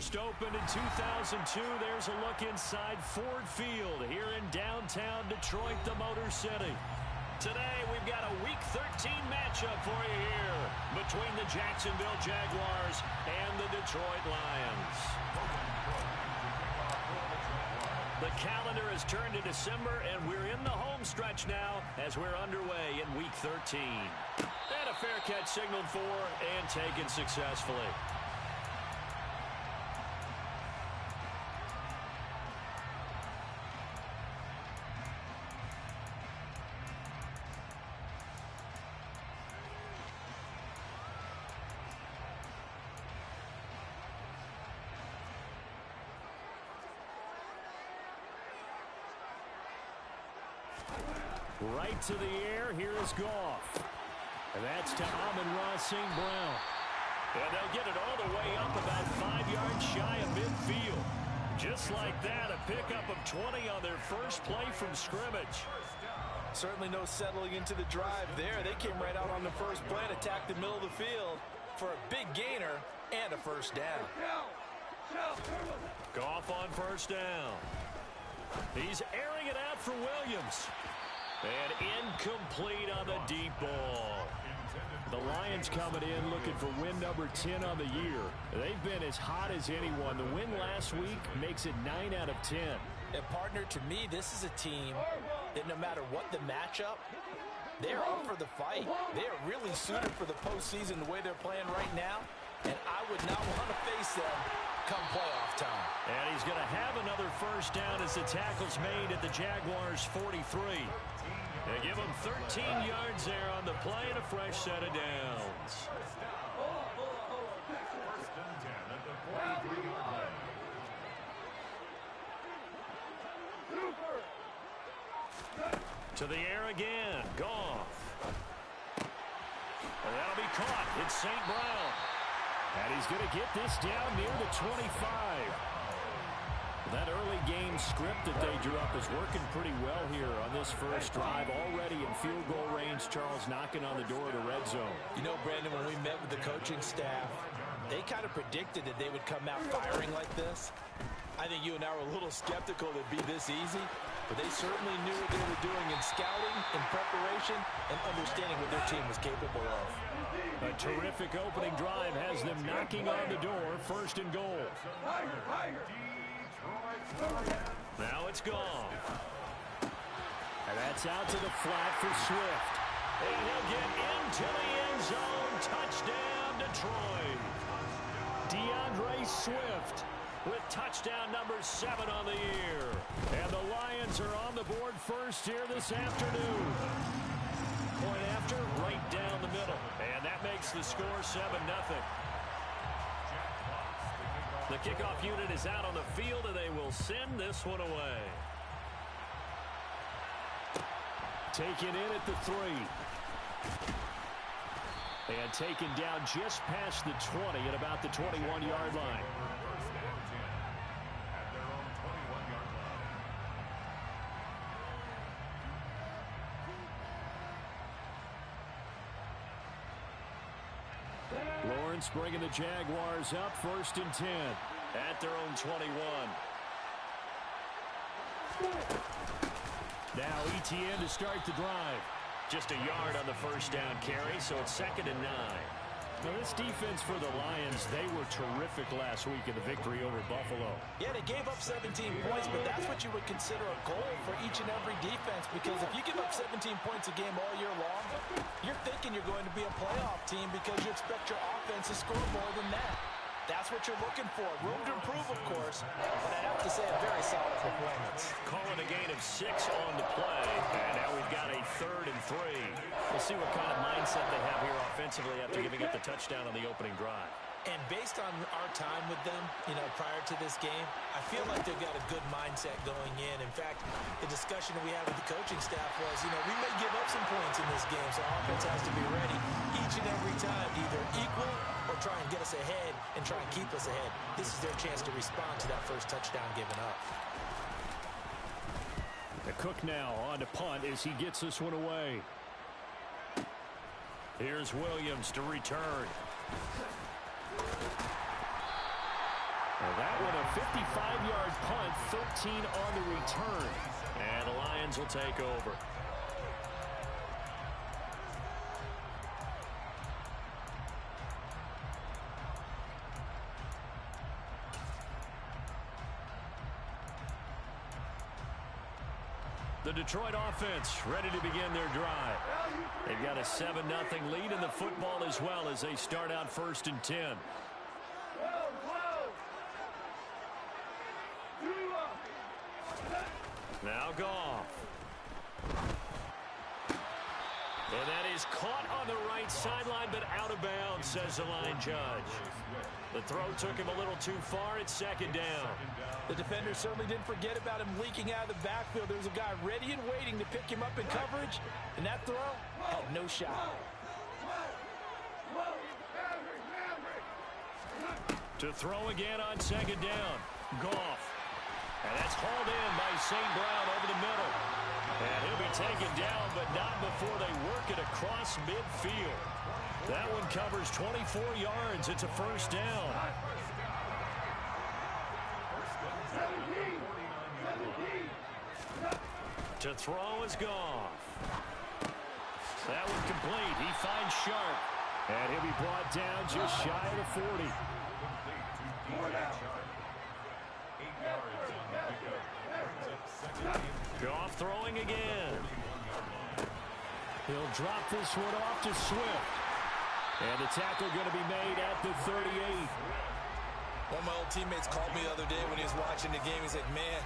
First opened in 2002, there's a look inside Ford Field here in downtown Detroit, the Motor City. Today, we've got a Week 13 matchup for you here between the Jacksonville Jaguars and the Detroit Lions. The calendar has turned to December, and we're in the home stretch now as we're underway in Week 13. And a fair catch signaled for and taken successfully. Right to the air, here is Goff. And that's to Amon-Ra St. Brown. And they'll get it all the way up about 5 yards shy of midfield. Just like that, a pickup of 20 on their first play from scrimmage. Certainly no settling into the drive there. They came right out on the first play and attacked the middle of the field for a big gainer and a first down. Goff on first down. He's airing it out for Williams. And incomplete on the deep ball. The Lions coming in looking for win number 10 on the year. They've been as hot as anyone. The win last week makes it 9 out of 10. And partner, to me, this is a team that no matter what the matchup, they're up for the fight. They are really suited for the postseason the way they're playing right now. And I would not want to face them come playoff time. And he's going to have another first down as the tackle's made at the Jaguars' 43. They give him 13 yards there on the play and a fresh set of downs. To the air again. Goff. And that'll be caught. It's St. Brown. And he's going to get this down near the 25. That early game script that they drew up is working pretty well here on this first drive. Already in field goal range, Charles knocking on the door of the red zone. You know, Brandon, when we met with the coaching staff, they kind of predicted that they would come out firing like this. I think you and I were a little skeptical that it'd be this easy, but they certainly knew what they were doing in scouting, in preparation, and understanding what their team was capable of. A terrific opening drive has them knocking on the door, first and goal. Now it's gone. And that's out to the flat for Swift. And he'll get into the end zone. Touchdown, Detroit. DeAndre Swift with touchdown number 7 on the year. And the Lions are on the board first here this afternoon. Point after, right down the middle. And that makes the score 7-0. The kickoff unit is out on the field, and they will send this one away. Taken in at the 3. And taken down just past the 20 at about the 21-yard line. Lawrence bringing the Jaguars up first and 10 at their own 21. Now ETN to start the drive. Just a yard on the first down carry, so it's 2nd and 9. Now this defense for the Lions, they were terrific last week in the victory over Buffalo. Yeah, they gave up 17 points, but that's what you would consider a goal for each and every defense, because if you give up 17 points a game all year long, you're thinking you're going to be a playoff team because you expect your offense to score more than that. That's what you're looking for. Room to improve, of course, but I have to say a very solid performance. Calling a gain of 6 on the play, and now we've got a 3rd and 3. We'll see what kind of mindset they have here offensively after giving up the touchdown on the opening drive. And based on our time with them, prior to this game, I feel like they've got a good mindset going in. In fact, the discussion we had with the coaching staff was, we may give up some points in this game, so offense has to be ready each and every time to either equal or try and get us ahead and try and keep us ahead. This is their chance to respond to that first touchdown given up. The Cook now on to punt as he gets this one away. Here's Williams to return. And that one a 55-yard punt, 13 on the return. And the Lions will take over. The Detroit offense ready to begin their drive. They've got a 7-0 lead in the football as well as they start out 1st and 10. Now Goff. And that is caught on the right sideline, but out of bounds, says the line judge. The throw took him a little too far. It's 2nd down. The defender certainly didn't forget about him leaking out of the backfield. There was a guy ready and waiting to pick him up in coverage, and that throw had no shot. To throw again on 2nd down. Goff. And that's hauled in by St. Brown over the middle. And he'll be taken down, but not before they work it across midfield. That one covers 24 yards. It's a 1st down. To throw is Goff. That one complete. He finds Sharp. And he'll be brought down just shy of the 40. Goff throwing again. He'll drop this one off to Swift. And the tackle going to be made at the 38. One of my old teammates called me the other day when he was watching the game. He said, man,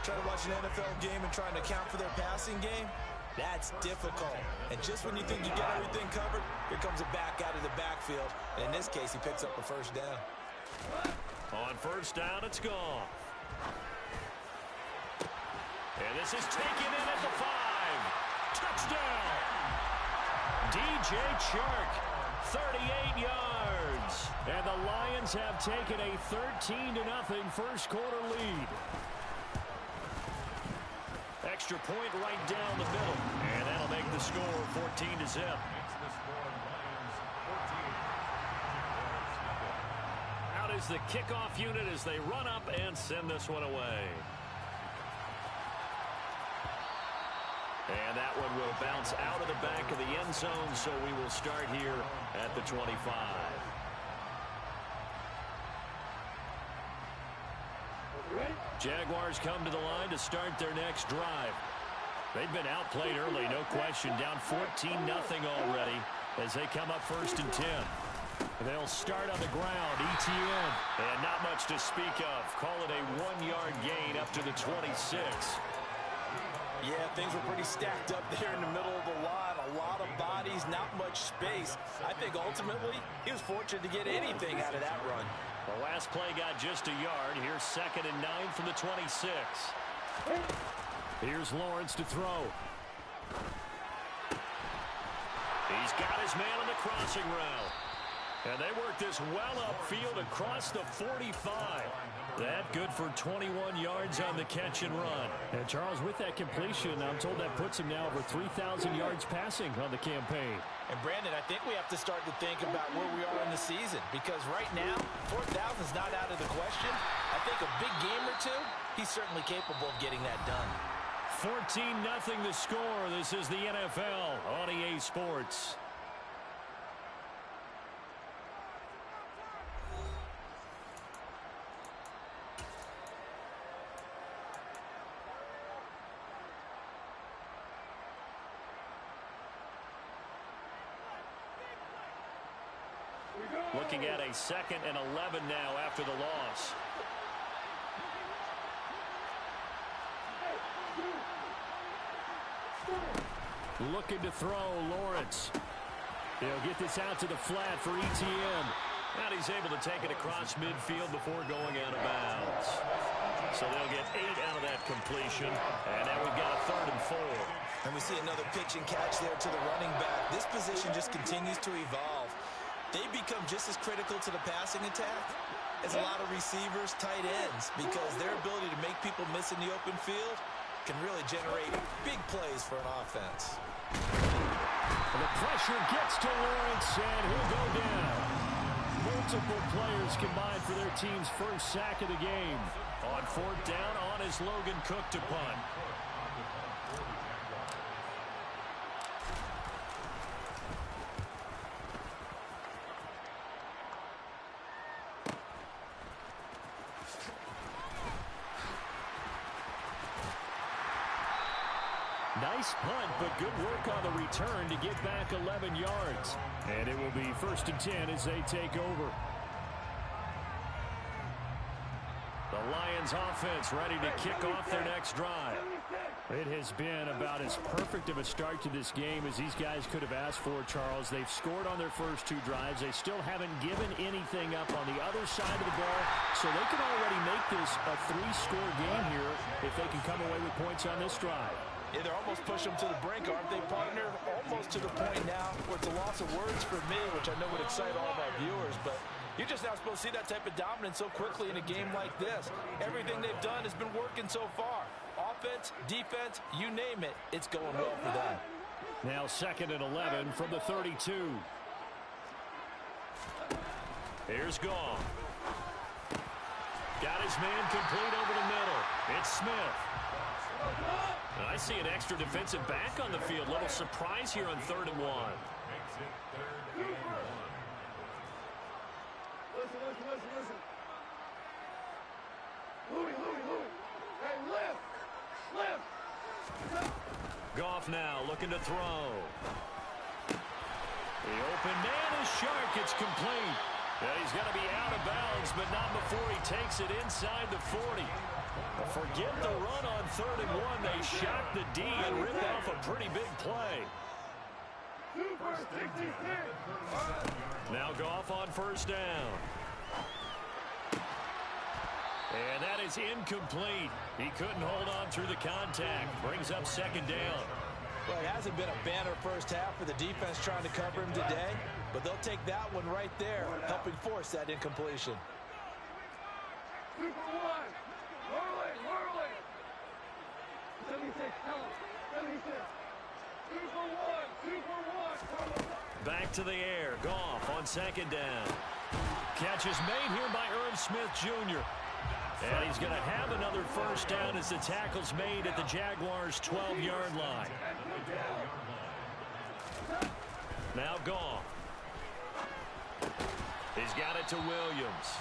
trying to watch an NFL game and trying to account for their passing game, that's difficult. And just when you think you get everything covered, here comes a back out of the backfield. And in this case, he picks up a 1st down. On 1st down, it's Goff. And this is taken in at the 5. Touchdown! DJ Chark, 38 yards. And the Lions have taken a 13-0 1st quarter lead. Extra point right down the middle. And that'll make the score 14-0. Out is the kickoff unit as they run up and send this one away. And that one will bounce out of the back of the end zone, so we will start here at the 25. Jaguars come to the line to start their next drive. They've been outplayed early, no question, down 14-0 already as they come up 1st and 10. They'll start on the ground, ETN. And not much to speak of. Call it a 1-yard gain up to the 26. Yeah, things were pretty stacked up there in the middle of the line. A lot of bodies, not much space. I think ultimately he was fortunate to get anything out of that run. The last play got just a yard. Here's 2nd and 9 from the 26. Here's Lawrence to throw. He's got his man on the crossing route. And they work this well upfield across the 45. That good for 21 yards on the catch and run. And Charles, with that completion, I'm told that puts him now over 3,000 yards passing on the campaign. And Brandon, I think we have to start to think about where we are in the season, because right now 4,000 is not out of the question. I think a big game or two, he's certainly capable of getting that done. 14-0 the score. This is the NFL on EA Sports. Looking at a 2nd and 11 now after the loss. Looking to throw, Lawrence. He'll get this out to the flat for ETN. And he's able to take it across midfield before going out of bounds. So they'll get 8 out of that completion. And now we've got a 3rd and 4. And we see another pitch and catch there to the running back. This position just continues to evolve. They become just as critical to the passing attack as a lot of receivers, tight ends, because their ability to make people miss in the open field can really generate big plays for an offense. And the pressure gets to Lawrence, and he'll go down. Multiple players combined for their team's first sack of the game. On fourth down, on is Logan Cook to punt. Nice punt, but good work on the return to get back 11 yards. And it will be 1st and 10 as they take over. The Lions offense ready to kick off their next drive. It has been about as perfect of a start to this game as these guys could have asked for, Charles. They've scored on their first 2 drives. They still haven't given anything up on the other side of the ball, so they can already make this a 3-score game here if they can come away with points on this drive. Yeah, they're almost pushing them to the brink, aren't they, partner? Almost to the point now where it's a loss of words for me, which I know would excite all of our viewers, but you're just not supposed to see that type of dominance so quickly in a game like this. Everything they've done has been working so far. Offense, defense, you name it, it's going well for them. Now 2nd and 11 from the 32. Here's Goff. Got his man complete over the middle. It's Smith. And I see an extra defensive back on the field. Little surprise here on 3rd and 1. Listen. Louie. Hey, lift. Goff now looking to throw. The open man is sharp. It's complete. Yeah, he's going to be out of bounds, but not before he takes it inside the 40. Forget the run on 3rd and 1. They shot the D and ripped off a pretty big play. Now Goff on 1st down. And that is incomplete. He couldn't hold on through the contact. Brings up 2nd down. Well, it hasn't been a banner first half for the defense trying to cover him today, but they'll take that one right there, helping force that incompletion. Super 1. Whirling. 76. 76. Super 1. Back to the air. Goff on 2nd down. Catch is made here by Irv Smith Jr. And he's going to have another 1st down as the tackle's made at the Jaguars' 12-yard line. Now Goff. He's got it to Williams.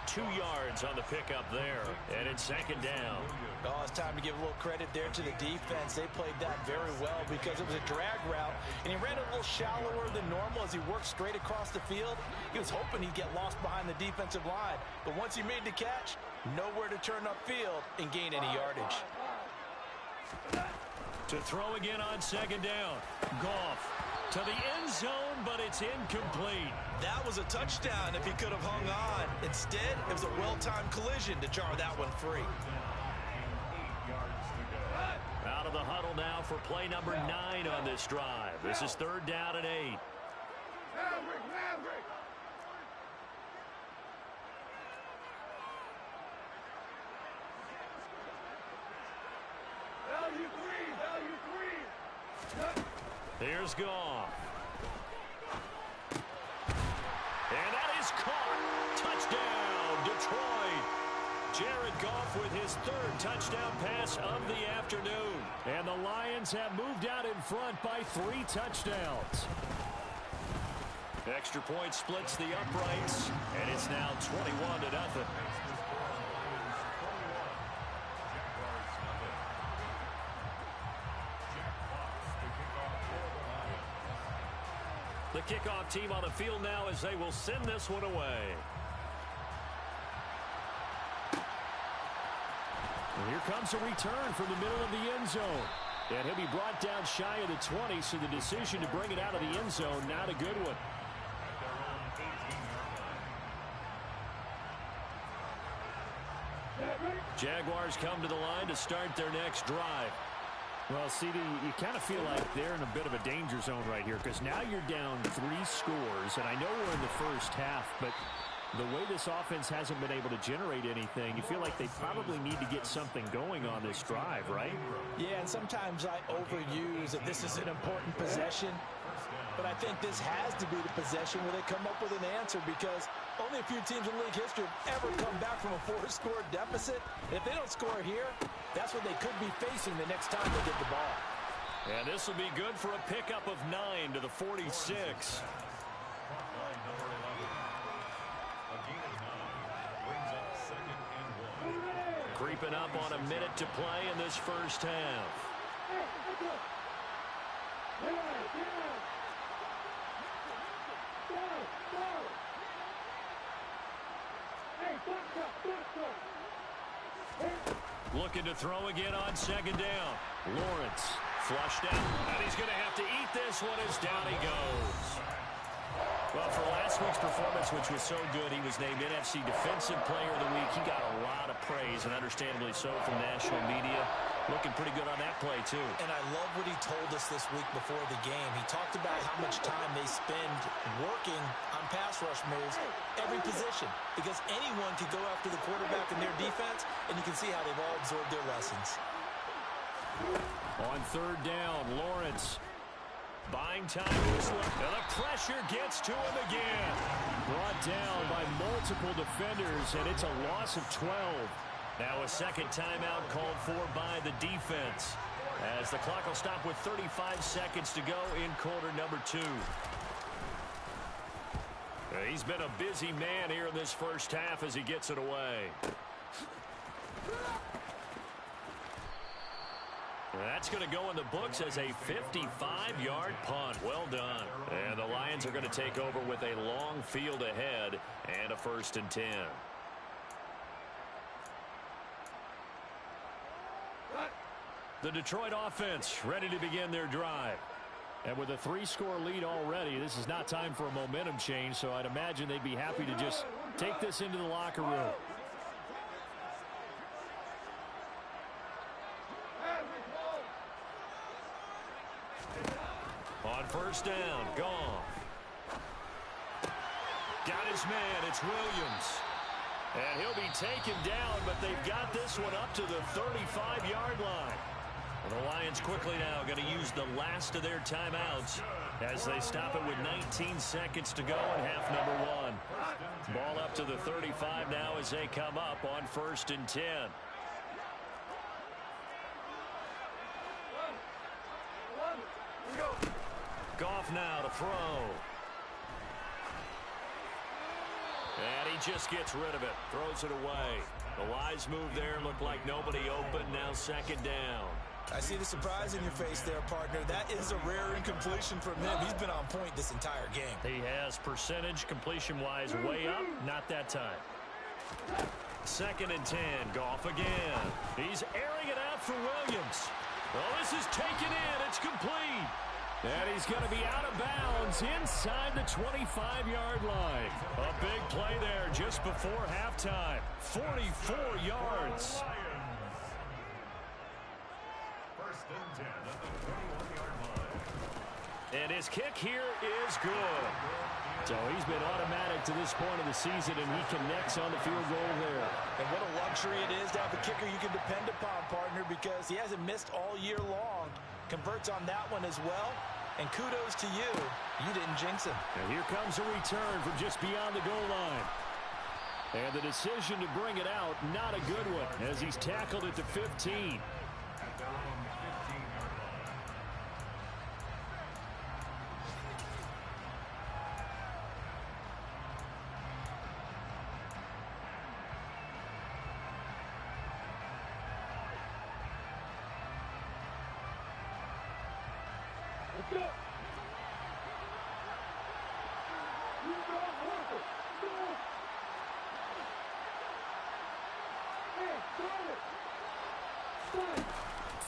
2 yards on the pickup there. And it's 2nd down. Oh, it's time to give a little credit there to the defense. They played that very well because it was a drag route, and he ran a little shallower than normal as he worked straight across the field. He was hoping he'd get lost behind the defensive line, but once he made the catch, nowhere to turn upfield and gain any yardage. To throw again on 2nd down. Goff to the end zone, but it's incomplete. That was a touchdown if he could have hung on. Instead, it was a well-timed collision to jar that one free. Out of the huddle now for play number 9 on this drive. This is 3rd down and 8. Maverick. Value 3. Here's Goff. And that is caught. Touchdown, Detroit. Jared Goff with his 3rd touchdown pass of the afternoon. And the Lions have moved out in front by 3 touchdowns. Extra point splits the uprights, and it's now 21-0. The kickoff team on the field now as they will send this one away. And here comes a return from the middle of the end zone. And he'll be brought down shy of the 20, so the decision to bring it out of the end zone, not a good one. Jaguars come to the line to start their next drive. Well, CD, you kind of feel like they're in a bit of a danger zone right here because now you're down 3 scores, and I know we're in the first half, but The way this offense hasn't been able to generate anything, you feel like they probably need to get something going on this drive, right? Yeah, and sometimes I overuse that this is an important possession. But I think this has to be the possession where they come up with an answer, because only a few teams in league history have ever come back from a 4-score deficit. If they don't score here, that's what they could be facing the next time they get the ball. And this will be good for a pickup of 9 to the 46. Creeping up on a minute to play in this first half. Looking to throw again on second down. Lawrence flushed out, and he's going to have to eat this one as down he goes. Well, for last week's performance, which was so good, he was named NFC Defensive Player of the Week. He got a lot of praise, and understandably so, from national media. Looking pretty good on that play, too. And I love what he told us this week before the game. He talked about how much time they spend working on pass rush moves, every position, because anyone could go after the quarterback in their defense, and you can see how they've all absorbed their lessons. On third down, Lawrence buying time to his left, and the pressure gets to him again. Brought down by multiple defenders, and it's a loss of 12. Now a second timeout called for by the defense, as the clock will stop with 35 seconds to go in quarter number 2. He's been a busy man here in this first half as he gets it away. That's going to go in the books as a 55-yard punt. Well done. And the Lions are going to take over with a long field ahead and a 1st and 10. The Detroit offense ready to begin their drive. And with a 3-score lead already, this is not time for a momentum change, so I'd imagine they'd be happy to just take this into the locker room. On first down, Goff. Got his man, it's Williams. And he'll be taken down, but they've got this one up to the 35-yard line. And the Lions quickly now going to use the last of their timeouts as they stop it with 19 seconds to go in half number 1. Ball up to the 35 now as they come up on 1st and 10. Goff now to throw. And he just gets rid of it. Throws it away. The wise move there. Looked like nobody open. Now second down. I see the surprise in your face there, partner. That is a rare incompletion from him. He's been on point this entire game. He has percentage completion-wise way up. Not that time. 2nd and 10. Goff again. He's airing it out for Williams. Well, this is taken in. It's complete. And he's going to be out of bounds inside the 25-yard line. A big play there just before halftime. 44 yards. First and 10 at the 21-yard line. And his kick here is good. So he's been automatic to this point of the season, and he connects on the field goal there. And what a luxury it is to have a kicker you can depend upon, partner, because he hasn't missed all year long. Converts on that one as well. And kudos to you. You didn't jinx him. And here comes a return from just beyond the goal line. And the decision to bring it out, not a good one, as he's tackled at the 15. Let's go.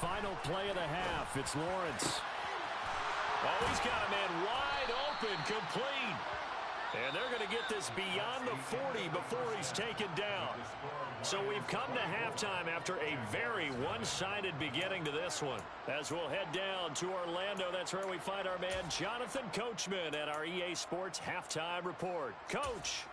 Final play of the half. It's Lawrence. Oh, he's got a man wide open, complete. And they're going to get this beyond the 40 before he's taken down. So we've come to halftime after a very one-sided beginning to this one. As we'll head down to Orlando, that's where we find our man Jonathan Coachman at our EA Sports Halftime Report. Coach.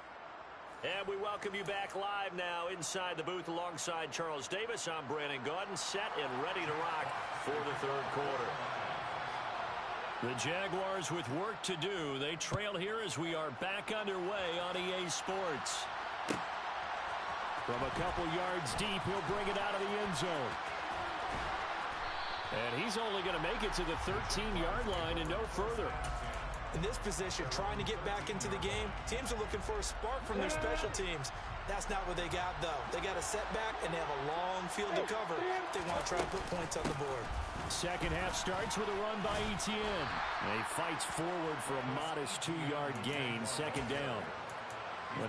And we welcome you back live now inside the booth alongside Charles Davis. I'm Brandon Gaudin, set and ready to rock for the third quarter. The Jaguars with work to do. They trail here as we are back underway on EA Sports. From a couple yards deep, he'll bring it out of the end zone. And he's only going to make it to the 13-yard line and no further. In this position, trying to get back into the game, teams are looking for a spark from their special teams. That's not what they got, though. They got a setback, and they have a long field to cover if they want to try to put points on the board. Second half starts with a run by Etienne. He fights forward for a modest 2-yard gain, second down.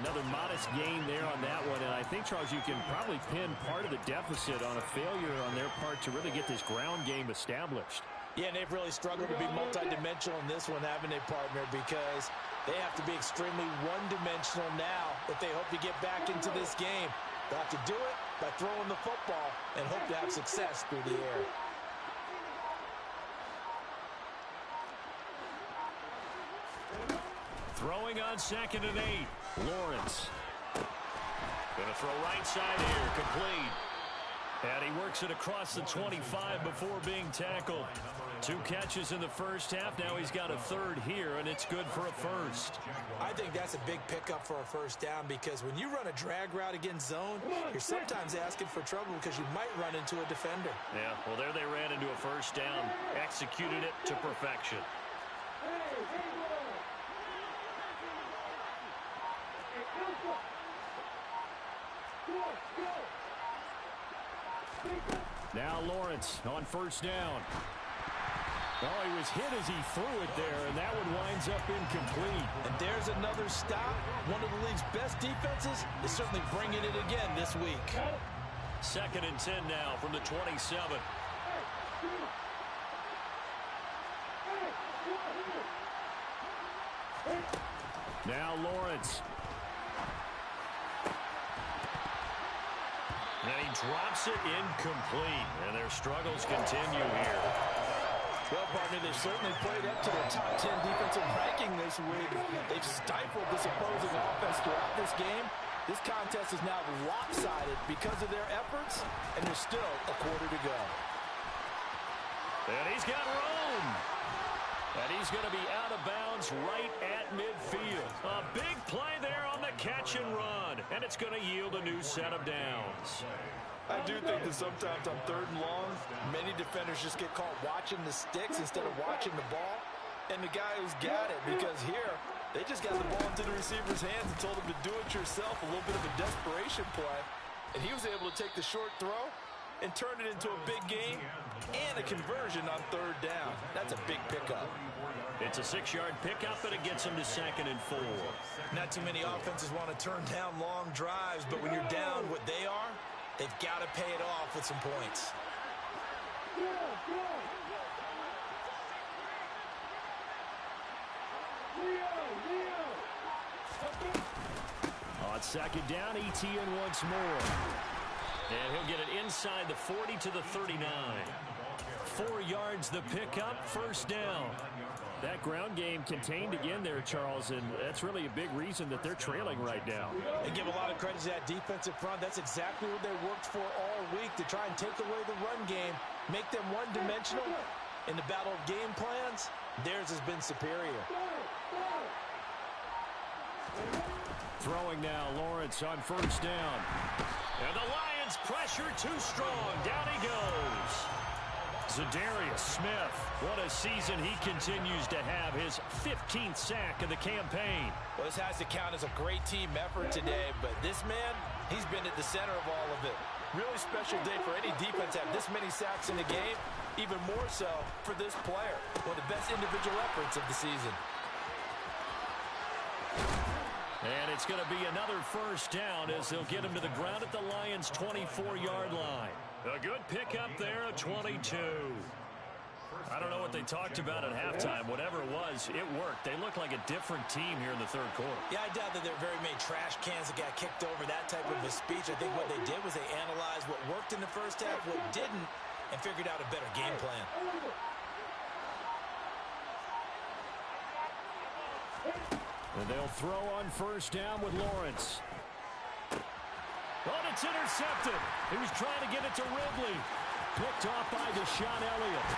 Another modest gain there on that one, and I think, Charles, you can probably pin part of the deficit on a failure on their part to really get this ground game established. Yeah, and they've really struggled to be multidimensional in this one, haven't they, partner? Because they have to be extremely one-dimensional now if they hope to get back into this game. They'll have to do it by throwing the football and hope to have success through the air. Throwing on 2nd and 8. Lawrence. Going to throw right side here, complete. And he works it across the 25 before being tackled. 2 catches in the first half. Now he's got a third here, and it's good for a first. I think that's a big pickup for a first down because when you run a drag route against zone, you're sometimes asking for trouble because you might run into a defender. Yeah, well, there they ran into a first down. Executed it to perfection. Now Lawrence on first down. Oh, he was hit as he threw it there, and that one winds up incomplete. And there's another stop. One of the league's best defenses is certainly bringing it again this week. 2nd and 10 now from the 27. Now Lawrence. And he drops it incomplete. And their struggles continue here. Well, partner, they've certainly played up to their top 10 defensive ranking this week. They've stifled this opposing offense throughout this game. This contest is now lopsided because of their efforts, and there's still a quarter to go. And he's got room. And he's going to be out of bounds right at midfield. A big play there on the catch and run. And it's going to yield a new set of downs. I do think that sometimes on 3rd and long, many defenders just get caught watching the sticks instead of watching the ball. And the guy who's got it, because here, they just got the ball into the receiver's hands and told him to do it yourself, a little bit of a desperation play. And he was able to take the short throw and turn it into a big gain and a conversion on 3rd down. That's a big pickup. It's a 6-yard pickup, and it gets him to 2nd and 4. Not too many offenses want to turn down long drives, but when you're down what they are, they've got to pay it off with some points. On 2nd down, Etienne once more. And he'll get it inside the 40 to the 39. 4 yards the pickup, first down. That ground game contained again there, Charles, and that's really a big reason that they're trailing right now. They give a lot of credit to that defensive front. That's exactly what they worked for all week, to try and take away the run game, make them one-dimensional. In the battle of game plans, theirs has been superior. Throwing now, Lawrence on first down. And the Lions pressure too strong. Down he goes. Za'Darius Smith, what a season he continues to have, his 15th sack of the campaign. Well, this has to count as a great team effort today, but this man, he's been at the center of all of it. Really special day for any defense to have this many sacks in the game, even more so for this player. One of the best individual efforts of the season. And it's going to be another first down as they'll get him to the ground at the Lions' 24-yard line. A good pickup there at 22. I don't know what they talked about at halftime. Whatever it was, it worked. They look like a different team here in the 3rd quarter. Yeah, I doubt that there are very many trash cans that got kicked over, that type of a speech. I think what they did was they analyzed what worked in the first half, what didn't, and figured out a better game plan. And they'll throw on first down with Lawrence. Oh, it's intercepted. He was trying to get it to Ridley. Picked off by Deshaun Elliott.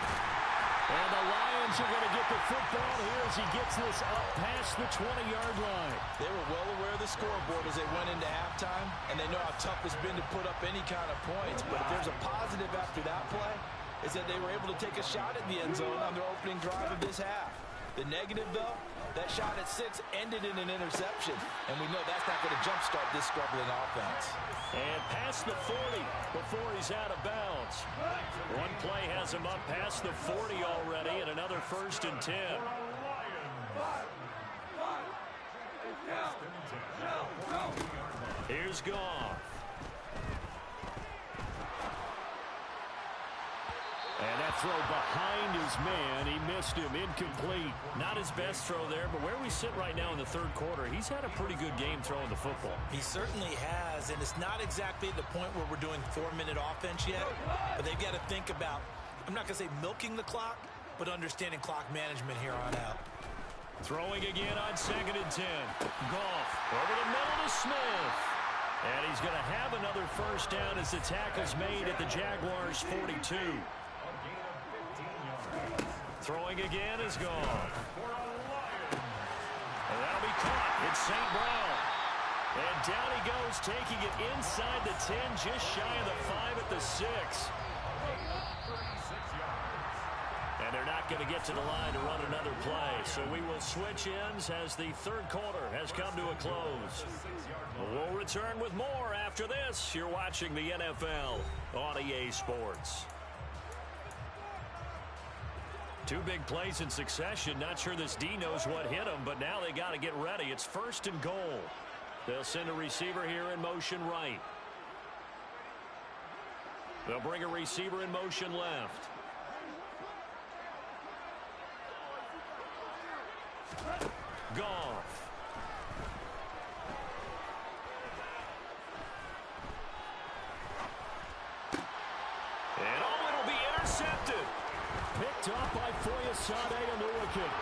And the Lions are going to get the football here as he gets this up past the 20-yard line. They were well aware of the scoreboard as they went into halftime, and they know how tough it's been to put up any kind of points. But if there's a positive after that play, is that they were able to take a shot at the end zone on their opening drive of this half. The negative, though, that shot at 6 ended in an interception, and we know that's not going to jumpstart this struggling offense. And past the 40 before he's out of bounds. One play has him up past the 40 already, and another 1st and 10. Here's Goff. And that throw behind his man, he missed him, incomplete. Not his best throw there, but where we sit right now in the 3rd quarter, he's had a pretty good game throwing the football. He certainly has, and it's not exactly at the point where we're doing 4-minute offense yet, but they've got to think about, I'm not going to say milking the clock, but understanding clock management here on out. Throwing again on 2nd and 10. Goff over the middle to Smith. And he's going to have another 1st down as the tackle's made at the Jaguars' 42. Throwing again is Goff. And that'll be caught. It's St. Brown. And down he goes, taking it inside the 10, just shy of the 5 at the 6. And they're not going to get to the line to run another play. So we will switch ends as the 3rd quarter has come to a close. We'll return with more after this. You're watching the NFL on EA Sports. 2 big plays in succession. Not sure this D knows what hit him, but now they got to get ready. It's 1st and goal. They'll send a receiver here in motion right. They'll bring a receiver in motion left. Goff. And it'll be intercepted. Picked up by Foyesade Aluakin.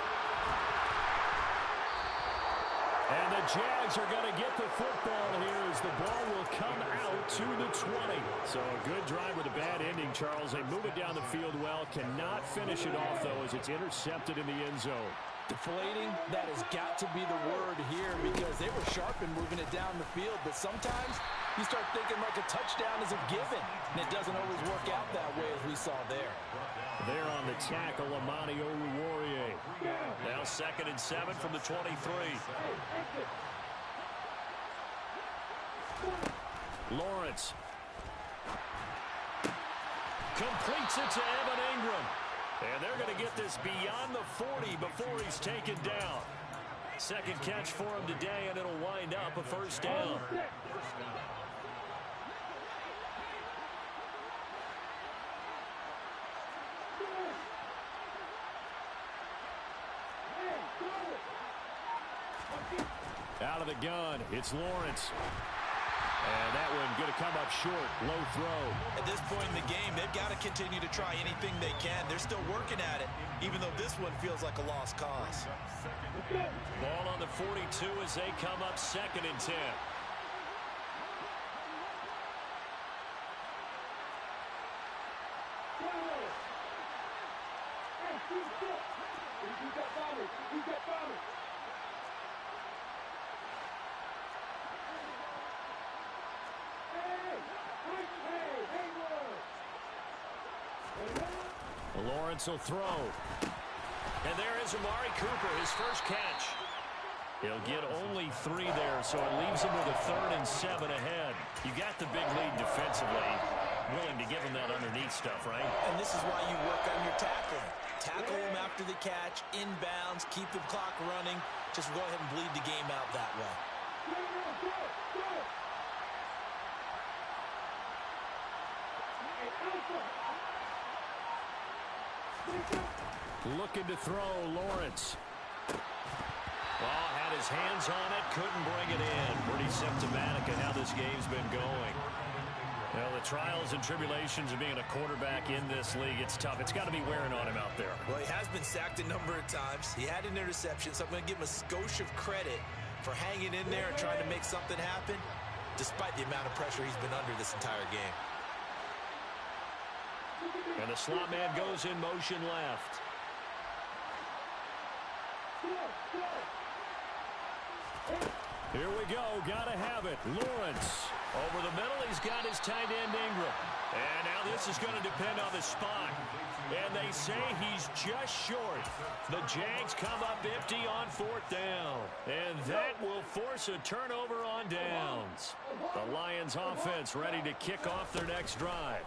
And the Jags are going to get the football here as the ball will come out to the 20. So a good drive with a bad ending, Charles. They move it down the field well. Cannot finish it off, though, as it's intercepted in the end zone. Deflating, that has got to be the word here because they were sharp in moving it down the field. But sometimes you start thinking like a touchdown is a given, and it doesn't always work out that way as we saw there. There on the tackle, Amani Oruwariye. Now 2nd and 7 from the 23. Lawrence. Completes it to Evan Ingram. And they're going to get this beyond the 40 before he's taken down. 2nd catch for him today, and it'll wind up a 1st down. Out of the gun, it's Lawrence. And that one going to come up short. Low throw. At this point in the game, they've got to continue to try anything they can. They're still working at it, even though this one feels like a lost cause. Ball on the 42 as they come up 2nd and 10. Lawrence will throw. And there is Amari Cooper, his 1st catch. He'll get only 3 there, so it leaves him with a 3rd and 7 ahead. You got the big lead defensively. Willing to give him that underneath stuff, right? And this is why you work on your tackling. Tackle him after the catch, inbounds, keep the clock running. Just go ahead and bleed the game out that way. Looking to throw, Lawrence. Well, had his hands on it, couldn't bring it in. Pretty symptomatic of how this game's been going. Well, the trials and tribulations of being a quarterback in this league, it's tough. It's got to be wearing on him out there. Well, he has been sacked a number of times. He had an interception, so I'm going to give him a skosh of credit for hanging in there and trying to make something happen. despite the amount of pressure he's been under this entire game. And the slot man goes in motion left. Here we go. Got to have it. Lawrence. Over the middle, he's got his tight end Ingram. And now this is going to depend on the spot. And they say he's just short. The Jags come up empty on fourth down. And that will force a turnover on downs. The Lions offense ready to kick off their next drive.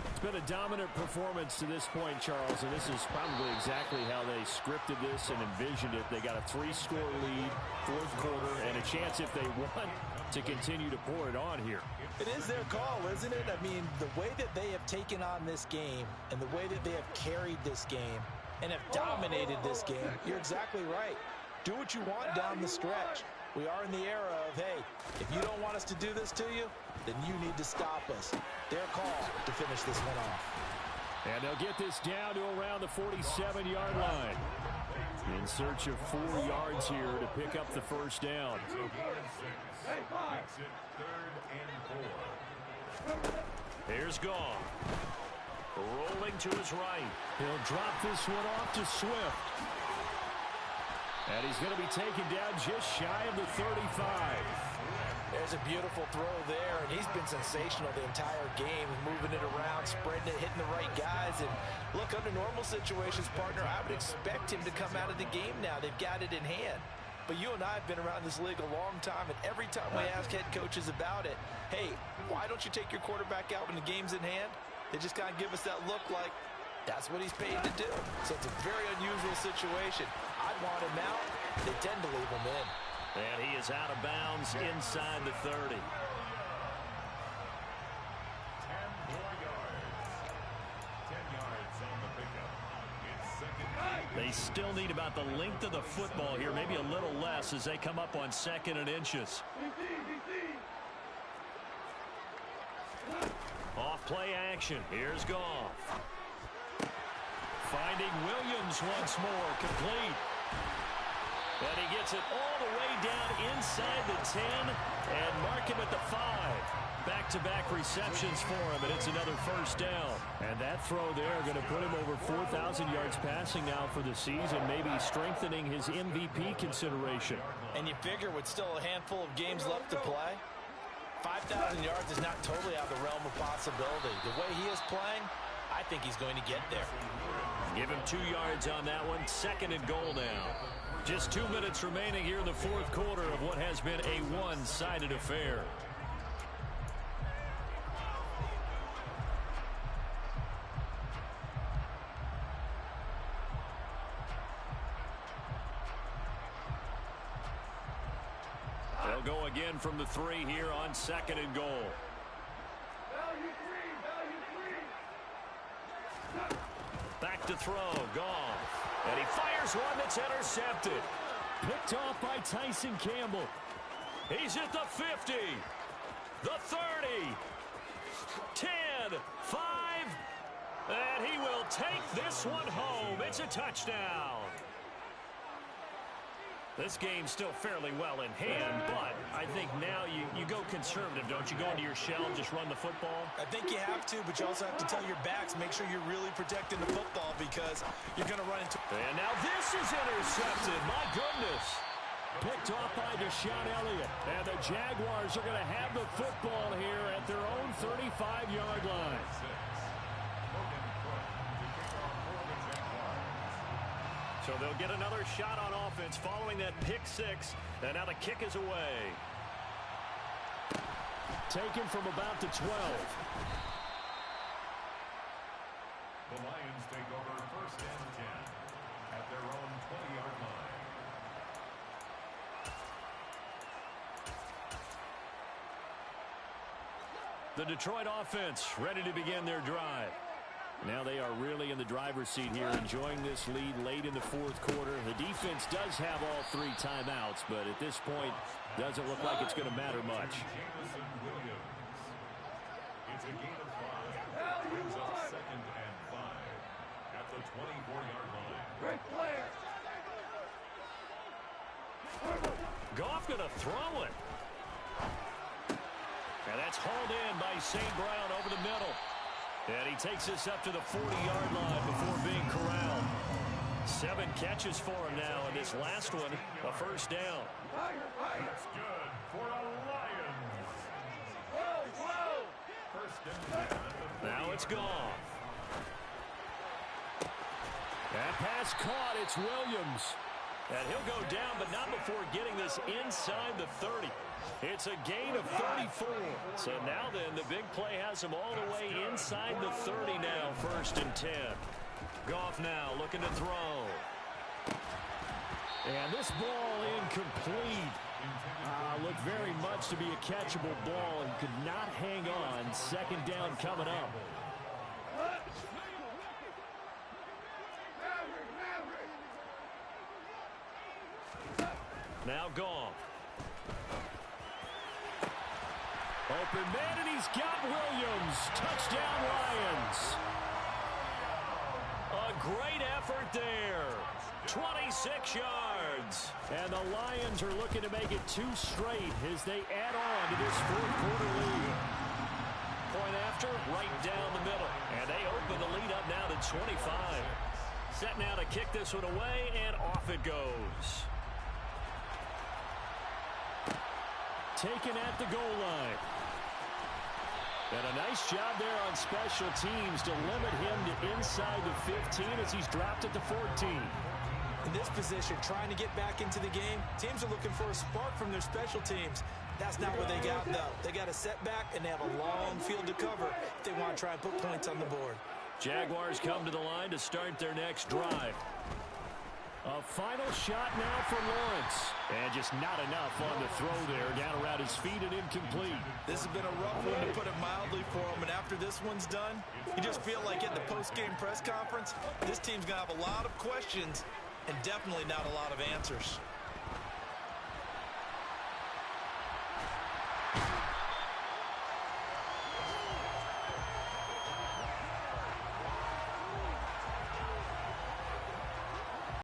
It's been a dominant performance to this point, Charles, and this is probably exactly how they scripted this and envisioned it. They got a 3-score lead, fourth quarter, and a chance if they want to continue to pour it on here. It is their call, isn't it? I mean, the way that they have taken on this game and the way that they have carried this game and have dominated this game, you're exactly right. Do what you want down the stretch. We are in the era of, hey, if you don't want us to do this to you, then you need to stop us. Their call to finish this one off. And they'll get this down to around the 47-yard line. In search of 4 yards here to pick up the first down. Here's Goff. Rolling to his right. He'll drop this one off to Swift. And he's going to be taken down just shy of the 35. There's a beautiful throw there, and he's been sensational the entire game, moving it around, spreading it, hitting the right guys. And look, under normal situations, partner, I would expect him to come out of the game now. They've got it in hand. But you and I have been around this league a long time, and every time we ask head coaches about it, hey, why don't you take your quarterback out when the game's in hand? They just kind of give us that look like that's what he's paid to do. So it's a very unusual situation. I'd want him out. They tend to leave him in. And he is out of bounds inside the 30. 10 more yards. 10 yards on the pickup. It's second. They still need about the length of the football here, maybe a little less as they come up on 2nd and inches. Off play action. Here's Goff. Finding Williams once more. Complete. And he gets it all the way down inside the 10 and mark him at the 5. Back-to-back receptions for him, and it's another first down. And that throw there going to put him over 4,000 yards passing now for the season, maybe strengthening his MVP consideration. And you figure with still a handful of games left to play, 5,000 yards is not totally out of the realm of possibility. The way he is playing, I think he's going to get there. Give him 2 yards on that one. 2nd and goal now. Just 2 minutes remaining here in the fourth quarter of what has been a one-sided affair. They'll go again from the 3 here on 2nd and goal. Back to throw. Goff. And he fires one that's intercepted. Picked off by Tyson Campbell. He's at the 50. The 30. 10. 5. And he will take this one home. It's a touchdown. This game's still fairly well in hand, but I think now you go conservative, don't you? Go into your shell and just run the football? I think you have to, but you also have to tell your backs, make sure you're really protecting the football because you're going to run into... And now this is intercepted. My goodness. Picked off by Deshaun Elliott. And the Jaguars are going to have the football here at their own 35-yard line. So they'll get another shot on offense following that pick 6. And now the kick is away. Taken from about the 12. The Lions take over 1st and 10 at their own 20-yard line. The Detroit offense ready to begin their drive. Now they are really in the driver's seat here, enjoying this lead late in the fourth quarter. The defense does have all 3 timeouts, but at this point, doesn't look like it's going to matter much. It's a gain of 5. Brings up 2nd and 5 at the 24-yard line. Great player. Goff going to throw it. And that's hauled in by St. Brown over the middle. And he takes this up to the 40-yard line before being corralled. 7 catches for him now, and this last one, a first down. That's good for a Lions. First down. Now it's gone. That pass caught. It's Williams. And he'll go down, but not before getting this inside the 30. It's a gain of 34. So now then, the big play has him all the way inside the 30 now, 1st and 10. Goff now looking to throw. And this ball incomplete. Looked very much to be a catchable ball and could not hang on. 2nd down coming up. Now Goff. Open man, and he's got Williams. Touchdown, Lions. A great effort there. 26 yards. And the Lions are looking to make it 2 straight as they add on to this 4th quarter lead. Point after, right down the middle. And they open the lead up now to 25. Set now to kick this one away, and off it goes. Taken at the goal line. And a nice job there on special teams to limit him to inside the 15 as he's dropped at the 14. In this position, trying to get back into the game, teams are looking for a spark from their special teams. That's not what they got, though. They got a setback, and they have a long field to cover if they want to try and put points on the board. Jaguars come to the line to start their next drive. A final shot now for Lawrence. And just not enough on the throw there. Down around his feet and incomplete. This has been a rough one, to put it mildly, for him. And after this one's done, you just feel like at the post-game press conference, this team's going to have a lot of questions and definitely not a lot of answers.